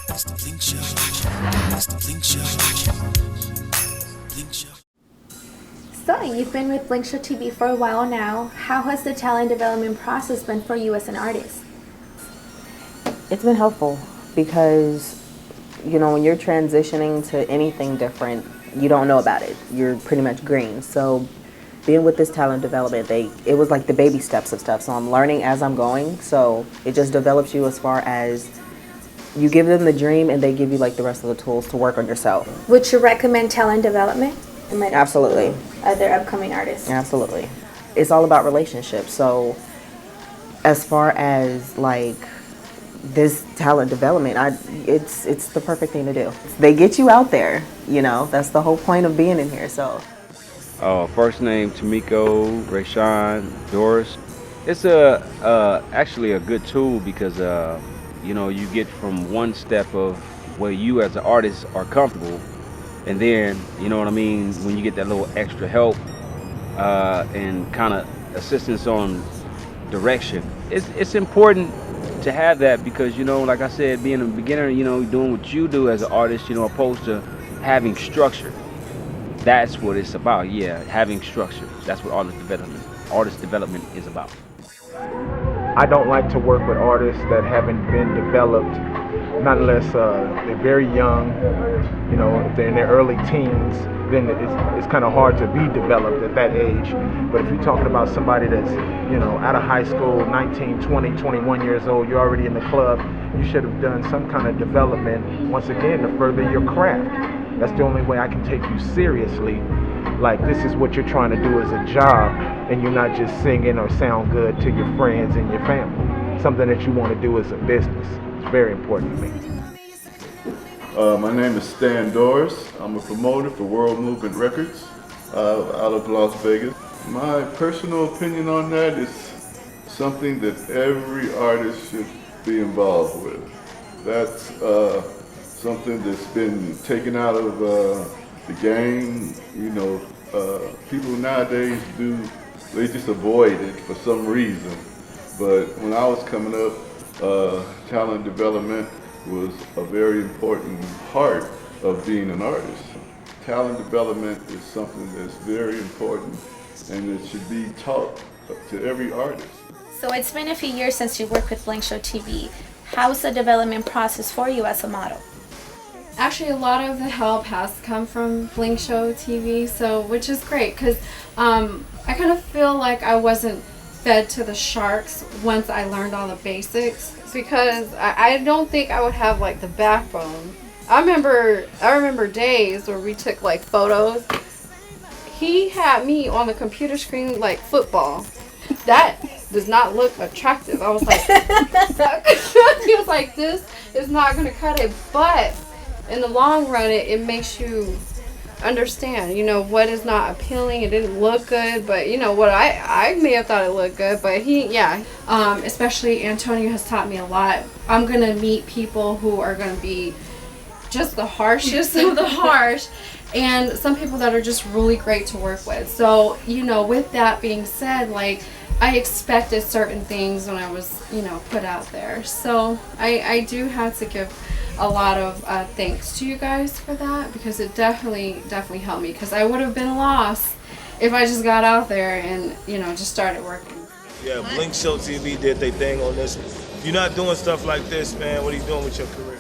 It's the Blink Show. It's the Blink Show. Blink Show. So, you've been with BlinkShow TV for a while now. How has the talent development process been for you as an artist? It's been helpful because, you know, when you're transitioning to anything different, you don't know about it. You're pretty much green. So being with this talent development, it was like the baby steps of stuff. So I'm learning as I'm going. So it just develops you as far as you give them the dream and they give you like the rest of the tools to work on yourself. Would you recommend talent development? Absolutely. Other upcoming artists? Absolutely. It's all about relationships. So as far as like this talent development, it's the perfect thing to do. They get you out there, you know, that's the whole point of being in here. So first name Tamiko, Rayshawn, Doris. It's actually a good tool because you know, you get from one step of where you as an artist are comfortable, and then, you know what I mean, when you get that little extra help and kind of assistance on direction, it's important to have that because, you know, like I said, being a beginner, you know, doing what you do as an artist, you know, opposed to having structure. That's what it's about, yeah, having structure. That's what artist development is about. I don't like to work with artists that haven't been developed, not unless they're very young. You know, if they're in their early teens, then it's kind of hard to be developed at that age. But if you're talking about somebody that's, you know, out of high school, 19, 20, 21 years old, you're already in the club, you should have done some kind of development, once again, to further your craft. That's the only way I can take you seriously. Like, this is what you're trying to do as a job, and you're not just singing or sound good to your friends and your family. Something that you want to do as a business. It's very important to me. My name is Stan Doris. I'm a promoter for World Movement Records out of Las Vegas. My personal opinion on that is something that every artist should be involved with. That's something that's been taken out of the game. You know, people nowadays they just avoid it for some reason. But when I was coming up, talent development was a very important part of being an artist. Talent development is something that's very important and it should be taught to every artist. So it's been a few years since you worked with BlinkShow TV. How's the development process for you as a model? Actually, a lot of the help has come from BlinkShow TV, so which is great because I kind of feel like I wasn't fed to the sharks once I learned all the basics, because I don't think I would have like the backbone. I remember days where we took like photos. He had me on the computer screen like football. That does not look attractive. I was like, he was like, this is not gonna cut it, but in the long run, it makes you understand, you know, what is not appealing. It didn't look good, but you know what, I may have thought it looked good, but especially Antonio has taught me a lot. I'm gonna meet people who are gonna be just the harshest of the harsh, and some people that are just really great to work with. So, you know, with that being said, like, I expected certain things when I was, you know, put out there. So I do have to give a lot of thanks to you guys for that, because it definitely helped me, because I would have been lost if I just got out there and, you know, just started working. Yeah, BlinkShow TV did their thing on this. If you're not doing stuff like this, man, what are you doing with your career?